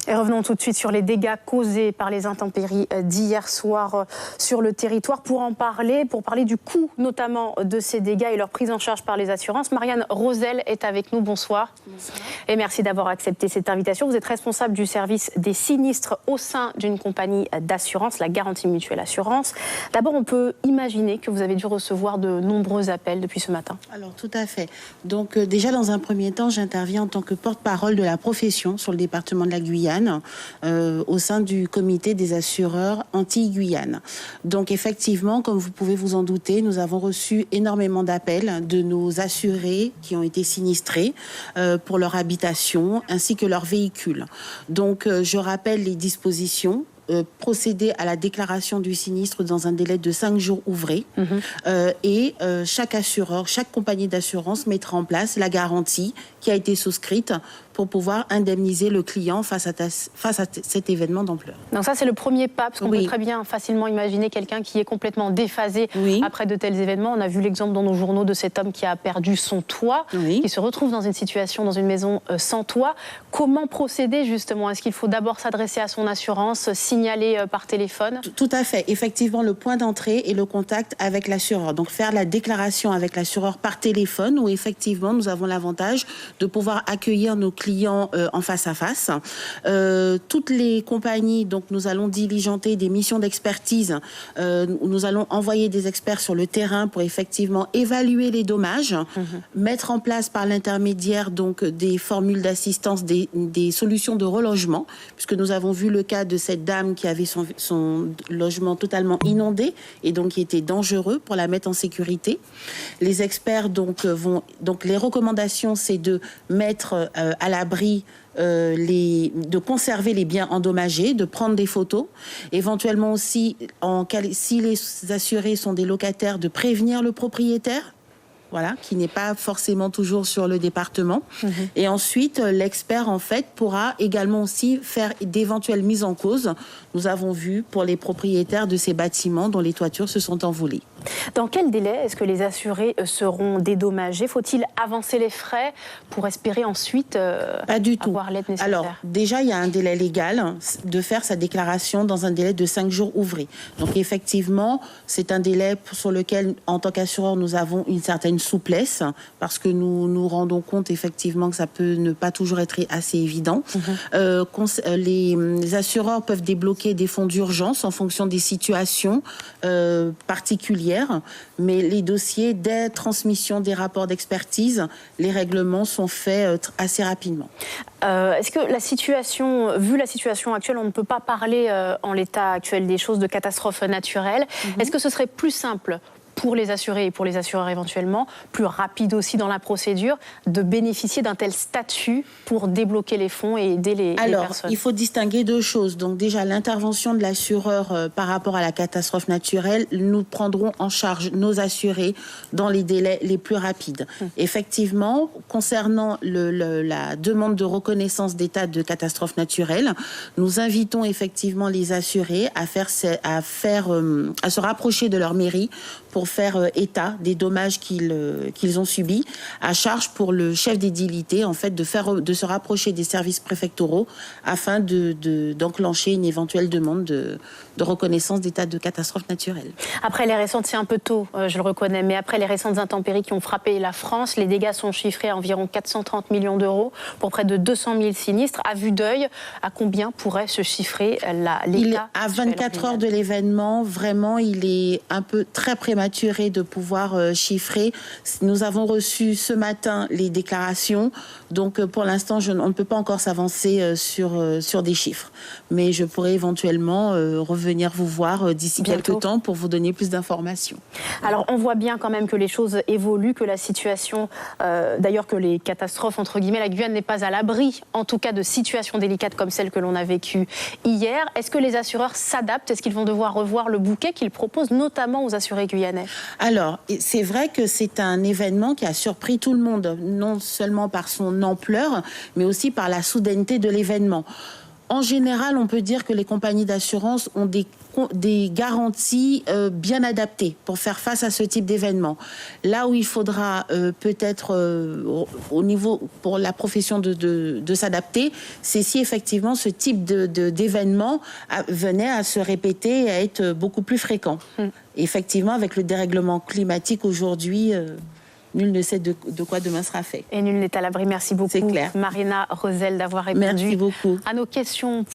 Et revenons tout de suite sur les dégâts causés par les intempéries d'hier soir sur le territoire. Pour parler du coût notamment de ces dégâts et leur prise en charge par les assurances, Marianne Rosel est avec nous. Bonsoir. Bonsoir. Et merci d'avoir accepté cette invitation. Vous êtes responsable du service des sinistres au sein d'une compagnie d'assurance, la Garantie Mutuelle Assurance. D'abord, on peut imaginer que vous avez dû recevoir de nombreux appels depuis ce matin. Alors, tout à fait. Donc, déjà, dans un premier temps, j'interviens en tant que porte-parole de la profession sur le département de la Guyane. Au sein du comité des assureurs Antilles-Guyane. Donc effectivement, comme vous pouvez vous en douter, nous avons reçu énormément d'appels de nos assurés qui ont été sinistrés pour leur habitation ainsi que leurs véhicules. Donc je rappelle les dispositions. Procéder à la déclaration du sinistre dans un délai de 5 jours ouvrés et chaque assureur, chaque compagnie d'assurance mettra en place la garantie qui a été souscrite pour pouvoir indemniser le client face à cet événement d'ampleur. Donc ça, c'est le premier pas, parce qu'on peut très bien facilement imaginer quelqu'un qui est complètement déphasé après de tels événements. On a vu l'exemple dans nos journaux de cet homme qui a perdu son toit, qui se retrouve dans une situation, dans une maison sans toit. Comment procéder justement? Est-ce qu'il faut d'abord s'adresser à son assurance, signaler par téléphone? Tout à fait. Effectivement, le point d'entrée est le contact avec l'assureur. Donc faire la déclaration avec l'assureur par téléphone, où effectivement nous avons l'avantage de pouvoir accueillir nos clients en face à face. Toutes les compagnies, donc nous allons diligenter des missions d'expertise. Nous allons envoyer des experts sur le terrain pour effectivement évaluer les dommages, mettre en place par l'intermédiaire donc des formules d'assistance, des solutions de relogement, puisque nous avons vu le cas de cette dame qui avait son logement totalement inondé et donc qui était dangereux, pour la mettre en sécurité. Les experts donc les recommandations, c'est de mettre à l'abri, de conserver les biens endommagés, de prendre des photos, éventuellement aussi, si les assurés sont des locataires, de prévenir le propriétaire. Voilà, qui n'est pas forcément toujours sur le département. Et ensuite, l'expert, en fait, pourra également aussi faire d'éventuelles mises en cause. Nous avons vu pour les propriétaires de ces bâtiments dont les toitures se sont envolées. Dans quel délai est-ce que les assurés seront dédommagés? Faut-il avancer les frais pour espérer ensuite avoir l'aide nécessaire? Alors, déjà, il y a un délai légal de faire sa déclaration dans un délai de 5 jours ouvrés. Donc, effectivement, c'est un délai sur lequel, en tant qu'assureur, nous avons une certaine souplesse, parce que nous nous rendons compte effectivement que ça peut ne pas toujours être assez évident. Les assureurs peuvent débloquer des fonds d'urgence en fonction des situations particulières, mais les dossiers, dès transmission des rapports d'expertise, les règlements sont faits assez rapidement. Est-ce que vu la situation actuelle, on ne peut pas parler en l'état actuel des choses de catastrophe naturelle? Est-ce que ce serait plus simple pour les assurés et pour les assureurs éventuellement, plus rapide aussi dans la procédure, de bénéficier d'un tel statut pour débloquer les fonds et aider les personnes? Alors, il faut distinguer deux choses. Donc déjà, l'intervention de l'assureur par rapport à la catastrophe naturelle, nous prendrons en charge nos assurés dans les délais les plus rapides. Effectivement, concernant la demande de reconnaissance d'état de catastrophe naturelle, nous invitons effectivement les assurés à se rapprocher de leur mairie pour faire état des dommages qu'ils ont subis, à charge pour le chef d'édilité en fait de se rapprocher des services préfectoraux afin d'enclencher une éventuelle demande de reconnaissance d'état de catastrophe naturelle. Après les récentes, c'est un peu tôt, je le reconnais, mais après les récentes intempéries qui ont frappé la France, les dégâts sont chiffrés à environ 430 millions d'euros pour près de 200 000 sinistres. À vue d'œil, à combien pourrait se chiffrer l'État? À 24 heures de l'événement, vraiment, il est un peu très prématuré de pouvoir chiffrer. Nous avons reçu ce matin les déclarations, donc pour l'instant, on ne peut pas encore s'avancer sur des chiffres. Mais je pourrais éventuellement revenir vous voir d'ici quelques temps pour vous donner plus d'informations. Alors, on voit bien quand même que les choses évoluent, que la situation, d'ailleurs que les catastrophes, entre guillemets, la Guyane n'est pas à l'abri, en tout cas de situations délicates comme celle que l'on a vécue hier. Est-ce que les assureurs s'adaptent? Est-ce qu'ils vont devoir revoir le bouquet qu'ils proposent, notamment aux assurés guyanais? Alors, c'est vrai que c'est un événement qui a surpris tout le monde, non seulement par son ampleur, mais aussi par la soudaineté de l'événement. En général, on peut dire que les compagnies d'assurance ont des garanties bien adaptées pour faire face à ce type d'événement. Là où il faudra peut-être au niveau pour la profession de s'adapter, c'est si effectivement ce type d'événement venait à se répéter et à être beaucoup plus fréquent. Effectivement, avec le dérèglement climatique aujourd'hui, nul ne sait de quoi demain sera fait. Et nul n'est à l'abri. Merci beaucoup, C'est clair. Mariana Rosel, d'avoir répondu Merci beaucoup à nos questions.